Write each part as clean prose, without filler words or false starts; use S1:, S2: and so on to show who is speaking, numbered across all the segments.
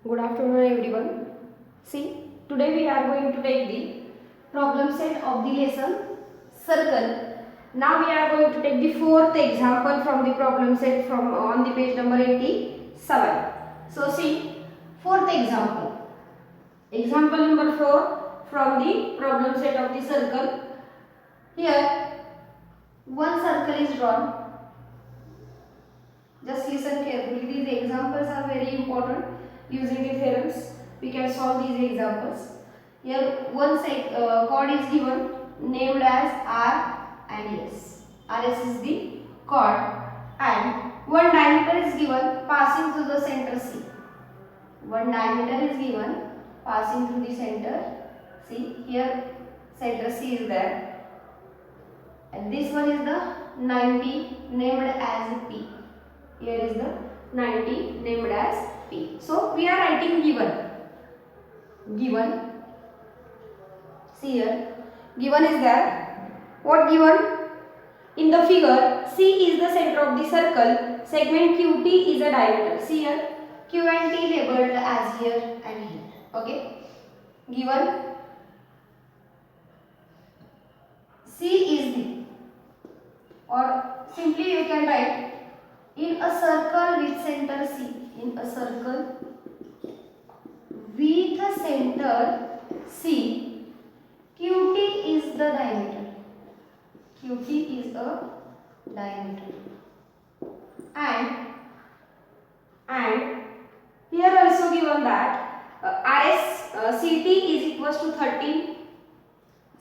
S1: Good afternoon everyone. See, today we are going to take the problem set of the lesson circle. Now we are going to take the fourth example from the problem set from on the page number 87. So see, fourth example. Example number 4 from the problem set of the circle. Here one circle is drawn. Just listen carefully. These examples are very important. Using the theorems, we can solve these examples. Here, one chord is given, named as R and S. RS is the chord, and one diameter is given, passing through the center C. One diameter is given, passing through the center. See, here center C is there, and this one is the 90, named as P. Here is the 90, named as P. So we are writing given. See here, given is there. What given? In the figure, C is the center of the circle. Segment QT is a diameter. See here, Q and T labeled as here and here. Okay. Given C is the, or simply you can write, in a circle with center C. In a circle with a center C, QT is the diameter. QT is a diameter. And here also given that CT is equals to 13.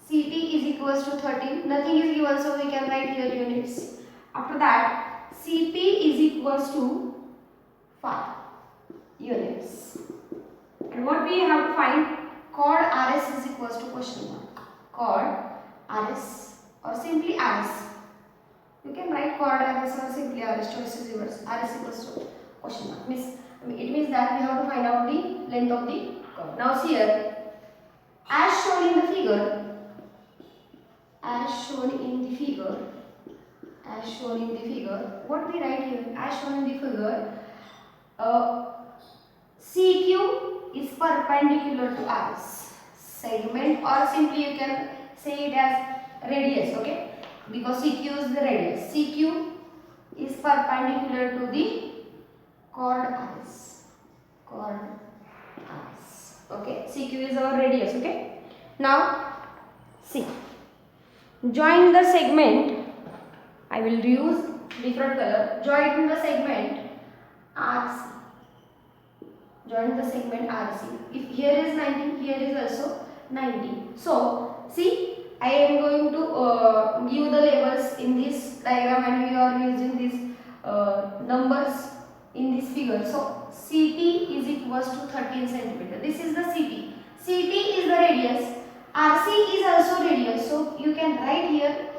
S1: CT is equals to 13. Nothing is given, so we can write here units. After that, CP is equals to 5 units. And what we have to find? Chord RS is equals to question mark. Chord RS or simply RS. You can write chord RS or simply RS. Choice is yours. RS equals to question mark. It means that we have to find out the length of the chord. Now see here, as shown in the figure, what we write here? As shown in the figure, CQ is perpendicular to RS. Segment, or simply you can say it as radius, okay? Because CQ is the radius. CQ is perpendicular to the chord RS. Okay? CQ is our radius, okay? Now, see. Join the segment. I will use different color. Join the segment RC. Join the segment RC. If here is 90, here is also 90. So, see, I am going to give the labels in this diagram, and we are using these numbers in this figure. So, CT is equals to 13 centimeter. This is the CT. CT is the radius. RC is also radius. So, you can write here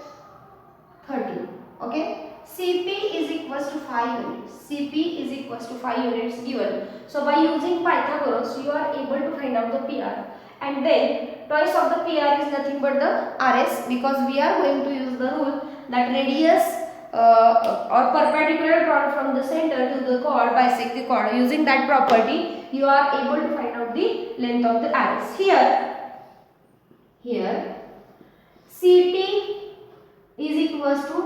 S1: 13. Okay. CP is equals to 5 units. CP is equals to 5 units given. So by using Pythagoras, you are able to find out the PR. And then twice of the PR is nothing but the RS, because we are going to use the rule that radius or perpendicular chord from the center to the chord bisect the chord. Using that property, you are able to find out the length of the RS. Here CT is equals to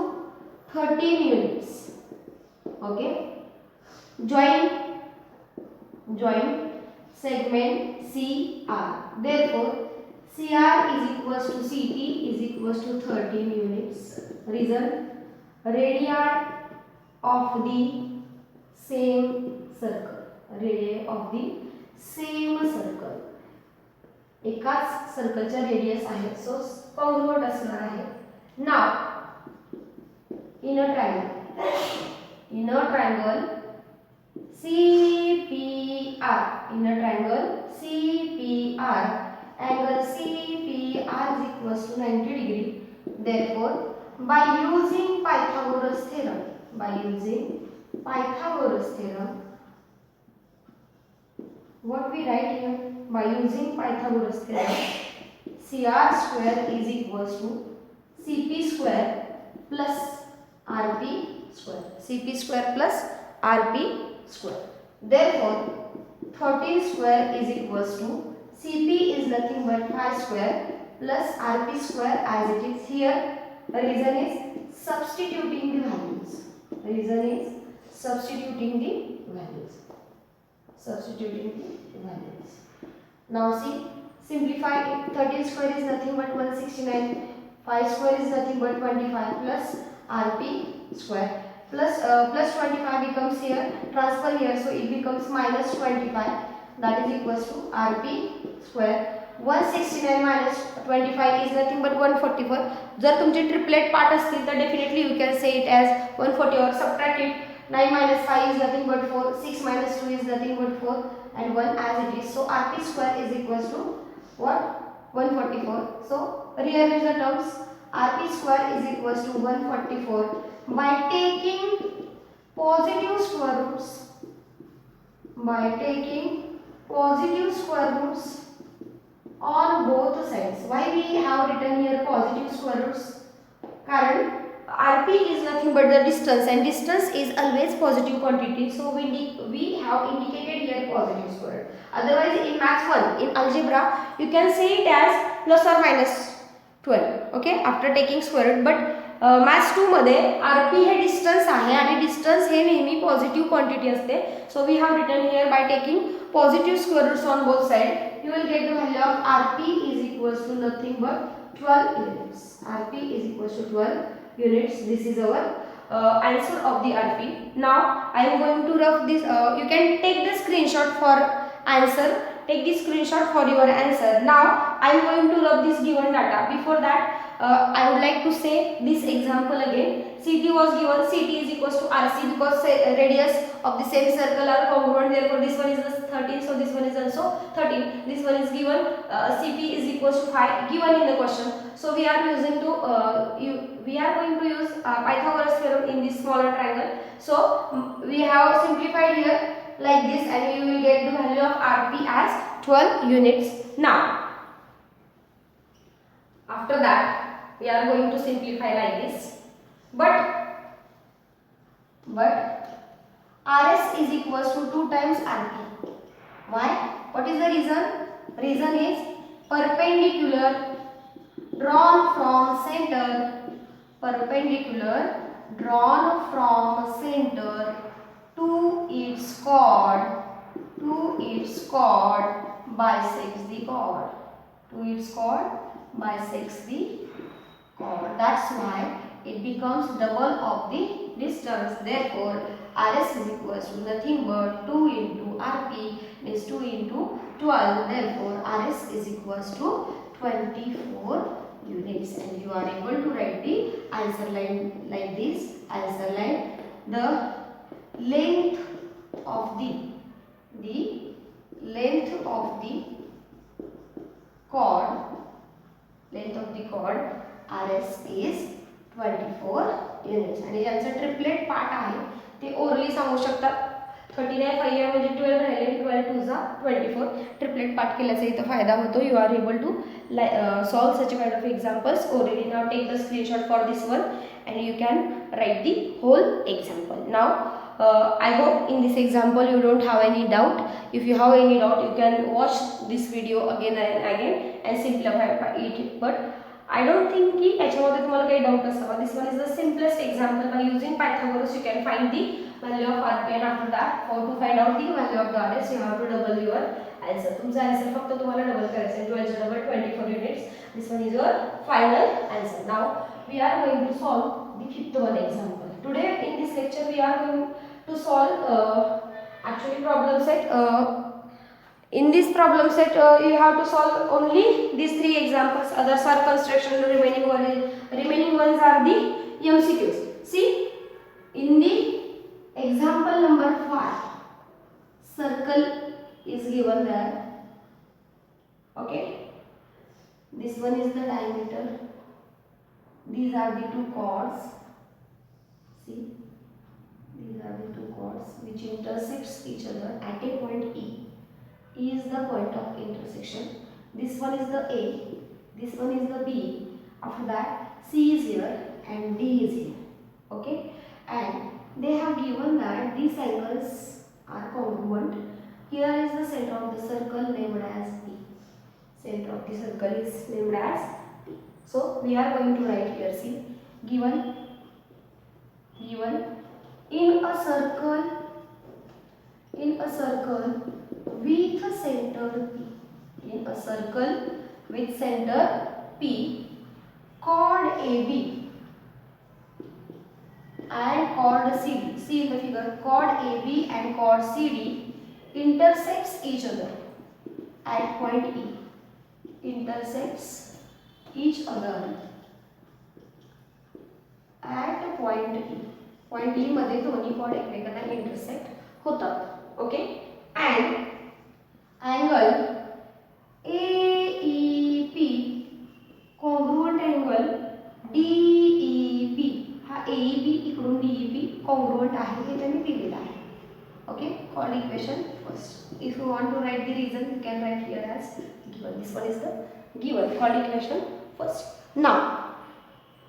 S1: 13 units. Okay. Join segment CR. Therefore, CR is equals to CT is equals to 13 units. Reason, radii of the same circle. Radii of the same circle. एकाच सर्कलचा radius आहे, सो congruent असणार आहे. Now in a triangle CPR, angle CPR is equals to 90 degree. Therefore, by using Pythagoras theorem, what we write here? By using Pythagoras theorem, CR square is equals to CP square plus RP square. CP square plus RP square. Therefore, 13 square is equals to CP is nothing but 5 square plus RP square as it is here. The reason is substituting the values. The reason is substituting the values. Substituting the values. Now see, simplify it. 13 square is nothing but 169. 5 square is nothing but 25 plus RP square plus 25 becomes here, transfer here, so it becomes minus 25, that is equals to RP square. 169 minus 25 is nothing but 144. जर तुमचे triplet part असतील तर definitely you can say it as 140 or subtract it. 9 minus 5 is nothing but 4, 6 minus 2 is nothing but 4 and 1 as it is. So RP square is equals to what? 144. So rearrange the terms. RP square is equals to 144 by taking positive square roots. By taking positive square roots on both sides. Why we have written here positive square roots? कारण RP is nothing but the distance and distance is always positive quantity. So we have indicated here positive square root. Otherwise in maths 1, in algebra, you can say it as plus or minus 12. Okay, after taking square root. But maths 2 मध्ये RP हे distance आहे आणि distance हे नेहमी positive quantity असते. So we have written here by taking positive square roots on both side, you will get the value of RP is equals to nothing but 12 units. RP is equals to 12 units. This is our answer of the RP. Now I am going to rough this. You can take the screenshot for answer. Take the screenshot for your answer. Now I am going to rough this given data. Before that, I would like to say this example again. CT was given. CT is equals to RC because radius of the same circle are congruent. Therefore, this one is the 13. So this one is also 13. This one is given. CP is equals to 5 given in the question. So we are using to we are going to use Pythagoras theorem in this smaller triangle. So we have simplified here like this, and you will get the value of RP as 12 units. Now after that we are going to simplify like this, but RS is equals to 2 times RP. Why? What is the reason? Reason is perpendicular drawn from center, perpendicular drawn from center to its chord bisects the chord. To its chord bisects the chord. That's why it becomes double of the distance. Therefore, RS is equals to nothing but 2 into RP is 2 into 12. Therefore, RS is equals to 24 units. And you are able to write the answer line like this. Answer line: the length of the chord RS is 24 units. आणि ज्यांचं triplet part आहे ते orally सांगू शकतात. 39 5 म्हणजे 12 राहिले, 12 2 जा 24. Triplet part केल्याचा इथं फायदा होतो. You are able to solve such kind of examples orally. Now take the screenshot for this one and you can write the whole example. Now I hope in this example you don't have any doubt. If you have any doubt, you can watch this video again and again and simplify it. But I don't think की याच्यामध्ये तुम्हाला काही doubt असावा. This one is the simplest example. By using Pythagoras you can find the value of RP, and after that how to find out the value of the RS, you have to double your answer. तुमचा answer फक्त तुम्हाला double करायचा आहे. 12 double 24 units. This one is your final answer. Now we are going to solve the fifth one example. Today in this lecture we are going to solve actually problem set. In this problem set you have to solve only these 3 examples. Others are construction. Remaining ones are the MCQs. See, in the example number 5, circle is given there. Okay, this one is the diameter. These are the 2 chords. See, these are the 2 chords which intersects each other at a point E. E is the point of intersection. This one is the A, this one is the B. After that C is here and D is here. Okay, and they have given that these angles are congruent. here is the center of the circle named as P. Center of the circle is named as P. So we are going to write here, see, given in a circle with center P, in a circle with center P, chord AB and chord CD, see in the figure, chord AB and chord CD intersects each other at point E, intersects each other at point E. Point E मध्ये दोन्ही chord एकमेकांना intersect होतात. Okay, and angle AEP congruent angle DEP, हा AEP इकडून DEP congruent आहे हे त्यांनी दिलेलं आहे. Okay, chord equation first. If you want to write the reason, you can write here as given. This one is the given chord equation first. Now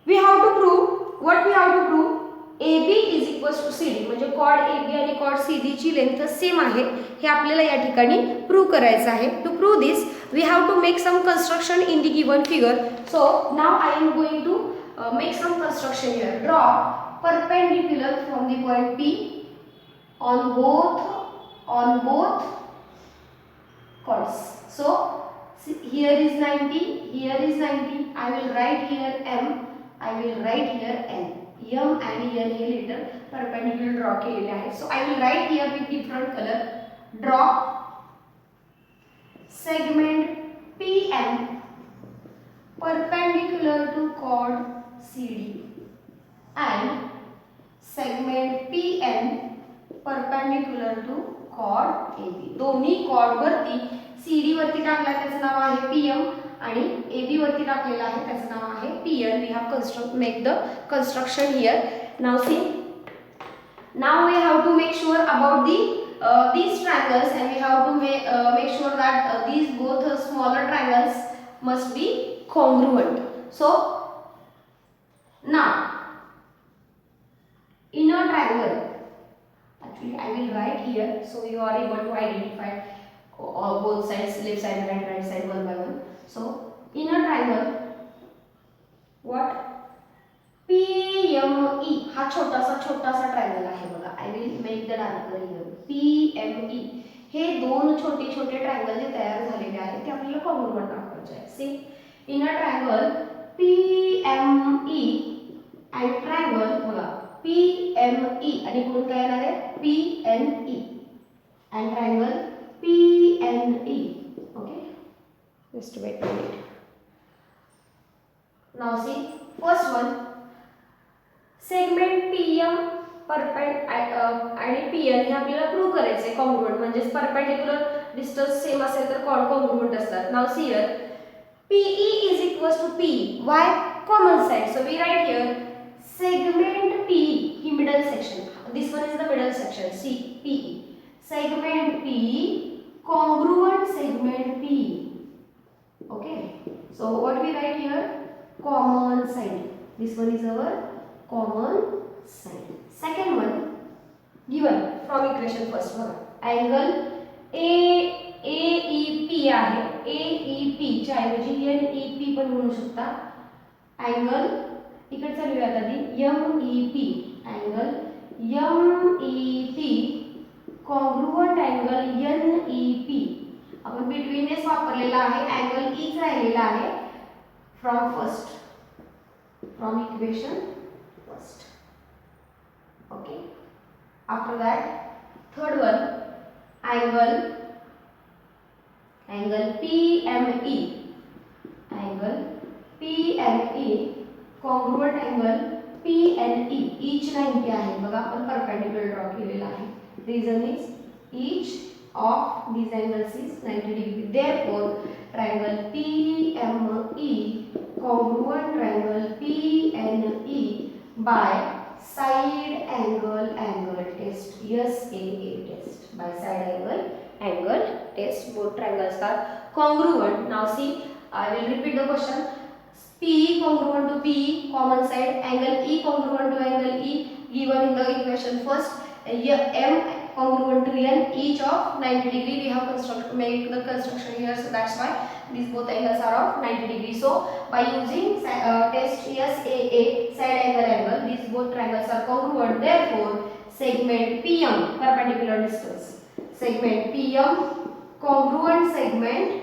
S1: we have to prove, what we have to prove, AB is equals to CD, म्हणजे chord AB आणि chord CD ची length same आहे हे आपल्याला या ठिकाणी prove करायचं आहे. To prove this we have to make some construction in the given figure. So now I am going to make some construction here. Draw perpendicular from the point P on both chords. So here is 90, here is 90. I will write here M, I will write here N. M and here हे letter perpendicular draw केलेले आहे. So I will write here with different color. Draw segment PM perpendicular to chord CD and segment PN perpendicular to chord AB. दोन्ही chord वरती CD वरती टाकला त्याचं नाव आहे PM आणि AB वरती टाकलेला आहे त्याचं नाव आहे PN. We have make the construction here. Now see, now we have to make sure about the these triangles, and we have to make sure that these both smaller triangles must be congruent. So now in a triangle, actually I will write here so you are able to identify both sides, left side and right side one by one. So in a triangle, what PME हा छोटासा triangle आहे बघा. I will make the darker here. PME हे दोन छोटे triangle जे तयार झालेले आहेत ते आपल्याला कॉन्ग्रुएंट दाखवायचे आहे. See in a triangle PME and triangle बघा PME आणि कोण काय येणार आहे PNE and triangle PNE. Okay, just wait a minute. Now see, first one, segment PM आणि PN हे आपल्याला प्रूव्ह करायचे आहे कॉन्ग्रुएंट, म्हणजे परपेंडिक्युलर डिस्टन्स सेम असेल तर कॉन्ग्रुएंट असतात. Now see here PE is equals to P. Why? Common side. So we write here segment PE, he middle section. This one is the middle section. See, PE. Segment PE congruent segment PE. Okay. So what we write here? Common side. This one is our common side. Second one, given from equation first one, angle AEP आहे. AEP च्या ऐवजी NEP पण म्हणू शकता. Angle इकडे चालूया आता ती MEP, angle MEP congruent angle NEP. आपण बिटवीननेस वापरलेला आहे, अँगल E राहिलेला आहे from equation first. Okay, after that third one, angle PME, angle PME congruent angle PNE. each 90 आहे बघा, आपण परपेंडिक्युलर ड्रॉ केलेला आहे. reason is each of these angles is 90 degree. Therefore triangle PME congruent triangle PNE by side angle test, SAA test, by side angle test. Both triangles are congruent. Now see, I will repeat the question. PE congruent to PE, common side, angle E congruent to angle E, given in the equation first. M congruent to an each of 90 degree. We have make the construction here, so that's why these both angles are of 90 degree. So by using test SAA, side angle, these both triangles are congruent. Therefore segment PM, perpendicular distance, segment PM, congruent segment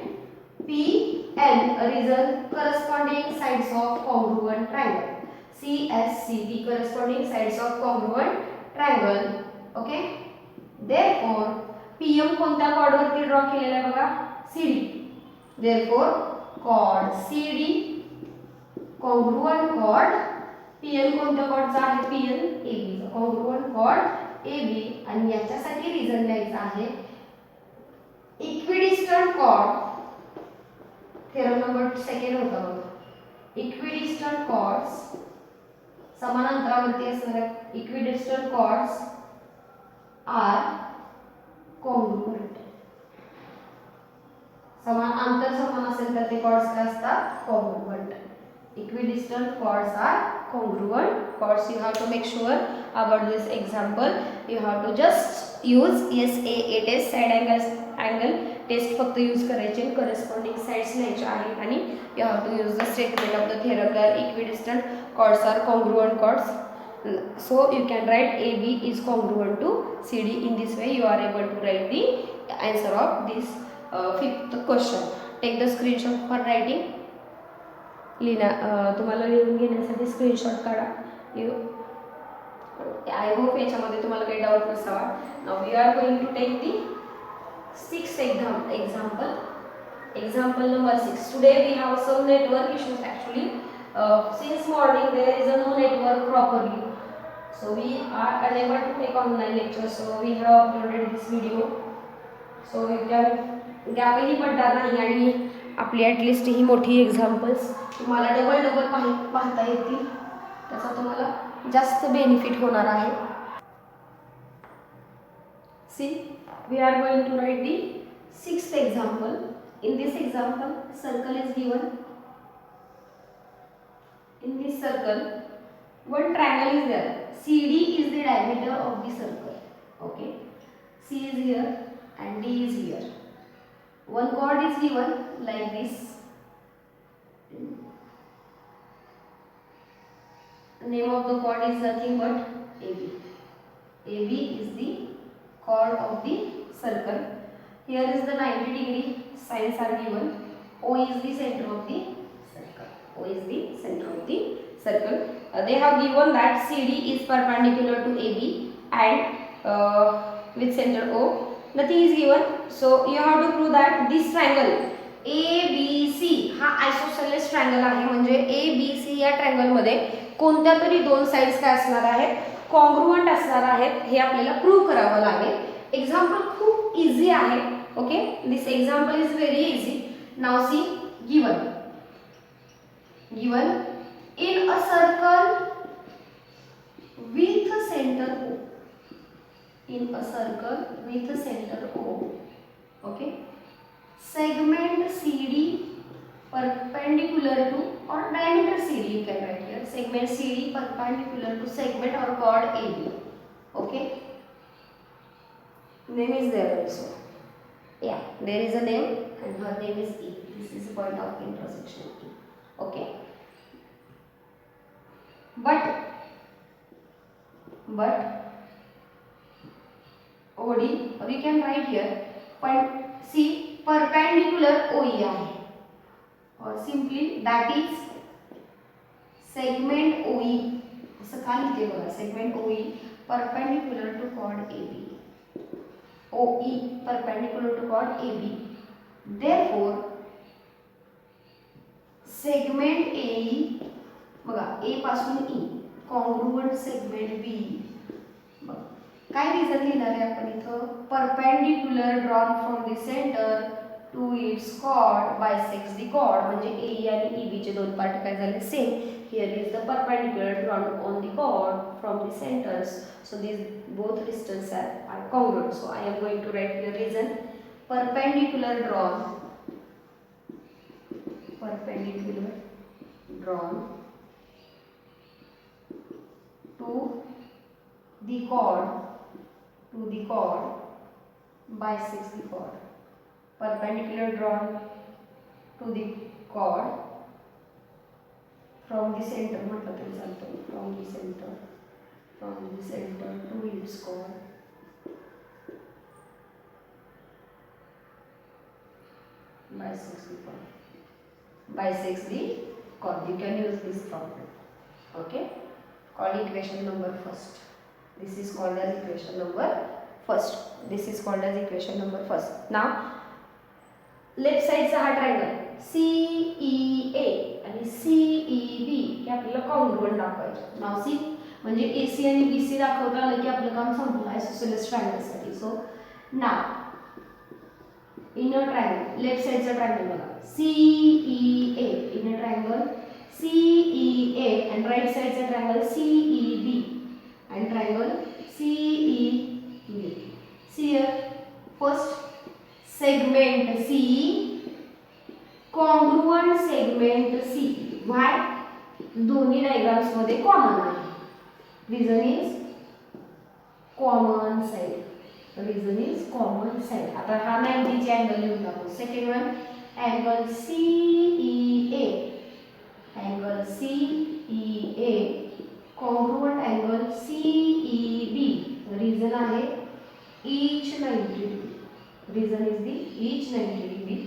S1: PN, region corresponding sides of congruent triangle. CSCT, corresponding sides of congruent triangle. Okay. Therefore PM कोणत्या cord वरती draw केलेला आहे बघा, CD. Therefore chord CD congruent chord. PN कोणत्या कॉर्डचा आहे, PN AB, congruent chord AB. आणि याच्यासाठी reason द्यायचा आहे equidistant chord. Theorem number second होता बघा, इक्विडिस्टंट chords, समान अंतरावरती असणाऱ्या इक्विडिस्टंट chords आर congruent. समान अंतर समान असेल तर ते chords काय असतात, congruent. Equidistant chords are congruent chords. You have to make sure about this example. You have to just use SAA test, side angle test फक्त यूज करायचे, corresponding sides लिहायचे आहेत आणि you have to use the statement of the theorem that equidistant chords are congruent chords. So you can write AB is congruent to CD. In this way you are able to write the answer of this fifth question. Take the screenshot for writing. तुम्हाला लिहून घेण्यासाठी screenshot काढा. I hope याच्यामध्ये तुम्हाला काही doubt नसावा. Now we are going to take the sixth example. Example number 6. Today we have some network issues actually. Since morning there is no network properly, so we are unable to take online lectures. So we have uploaded this video. So you can गॅपही पडणार नाही आणि आपली at least ही मोठी examples तुम्हाला double पाहता येतील, त्याचा तुम्हाला जास्त बेनिफिट होणार आहे. See we are going to write the sixth example. In this example circle is given. In this circle one triangle is there. CD is the diameter of the circle. Okay, C is here and D is here. One chord is given like this. The name of the chord is nothing but AB. AB is the chord of the circle. Here is the 90 degree signs are given. O is the center of the circle. O is the center of the circle. They have given that CD is perpendicular to AB and with center O. Nothing is given, so you have to prove that this triangle ABC हा isosceles triangle आहे. म्हणजे ABC या triangle मध्ये कोणत्या तरी दोन sides काय असणार आहेत, कॉन्ग्रुएंट असणार आहेत. हे आपल्याला प्रूव्ह करावं लागेल. एक्झाम्पल खूप इझी आहे. Okay, this example is very easy. Now see given in a circle with a center O. In a circle with a center O. Okay, segment CD perpendicular to or diameter CD you can write here. Segment CD perpendicular to segment or chord AB. Okay, name is there also. Yeah, there is a name and her name is E. This is the point of intersection E. Okay, but OD we can write here C perpendicular OE आहे, or simply that is segment OE. असं का लिहिते बघा, segment OE perpendicular to chord AB. OE perpendicular to chord AB. Therefore segment AE बघा, A पासून E congruent segment B. काय reason लिहिणार आहे आपण इथं, perpendicular drawn from the centre to its chord bisects the chord. म्हणजे AE आणि EB चे दोन पार्ट काय झाले, same. Here is the perpendicular drawn on the chord from the centres. So these both distance are congruent. So I am going to write the reason. Perpendicular drawn to the chord to the chord, bisects the chord. Perpendicular drawn to the chord from the center, म्हटलं तरी चालतं, from the center to its chord. Bisects the chord. Bisects the chord. You can use this problem. Okay. Called equation number first. This is called as equation number first. This is called as equation number first. Now, left side चा हा triangle CEA आणि CEB हे आपल्याला congruent दाखवायचे. Now see म्हणजे AC आणि BC दाखवता आलं की आपलं काम संपलं isosceles triangle साठी. So now inner triangle, left side चा triangle बघा CEA, inner triangle CEA and right side चा triangle CEB and triangle CEB. See here, first segment C, congruent segment C. Why? दोन्ही डायग्राम्स मध्ये common आहे. Reason is common side. Reason is common side. आता हा 90 चे angle लिहून टाकू. Second one angle CEA, angle CEA congruent angle CEB. Reason आहे each 90 degree. Reason is the each 90 degree.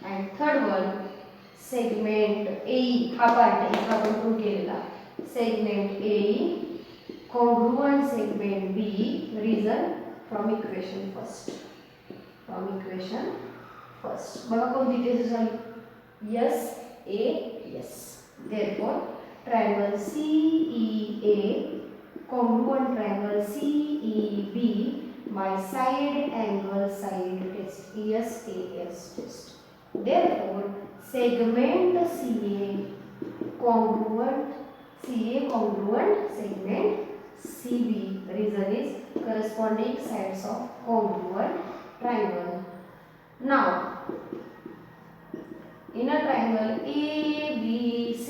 S1: And third one segment AE, हा part आहे हा आपण प्रूव्ह केलेला. segment AE congruent segment B. Reason from equation first. From equation first. बघा कोणती case झाली? Yes, A, yes. Therefore triangle CEA congruent triangle CEB by side angle side test, SAS test. Therefore segment CA congruent segment CB. Reason is corresponding sides of congruent triangle. Now inner triangle ABC,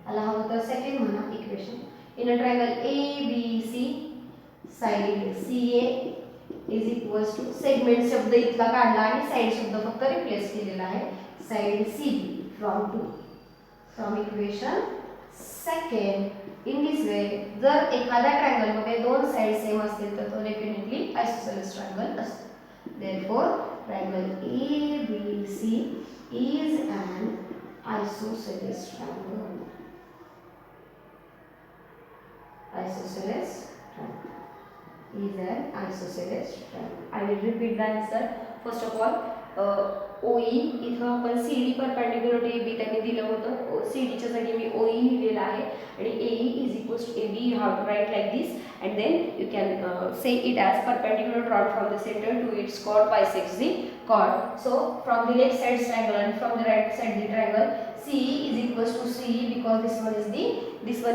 S1: याला हवं तर second म्हणा equation. inner triangle ABC side CA is equals to segment शब्द इथला काढला आणि side शब्द फक्त रिप्लेस केलेला आहे. Side CB from equation second. In this way जर एखाद्या ट्रायंगल मध्ये दोन साइड सेम असतील तर तो डेफिनेटली आयसोसेलेस ट्रायंगल असतो. Therefore triangle ABC is an isosceles triangle. Isosceles triangle is an isosceles triangle. I will repeat the answer. First of all, OE इथं आपण CD perpendicular to AB त्यांनी दिलं होतं. CD च्या जागी मी OE लिहिलेला आहे आणि AE is equals to AB. You have to write like this and then you can say it as perpendicular drawn from the center to its chord bisects the chord. So from the left side triangle and from the right side the triangle CE is equals to CE because this one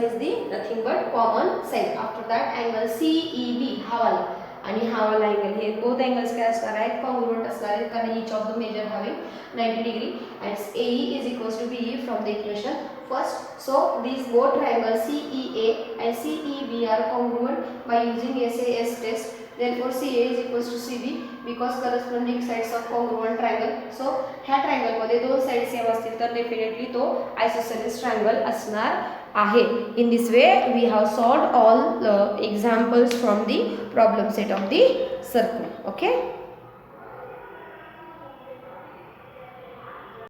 S1: is the nothing but common side. After that angle CEB हा वाला आणि हा वाला angle हे both angles काय असणार आहेत congruent असणार आहेत कारण each of the measure having 90 degree and AE is equals to BE from the equation first. So these both triangles CEA and CEB are congruent by using SAS test. Therefore CA is equals to CB because corresponding sides of congruent triangle. So ह्या triangle मध्ये दोन side same असतील तर definitely तो isosceles triangle असणार आहे. In this way we have solved all the examples from the problem set of the circle. Okay.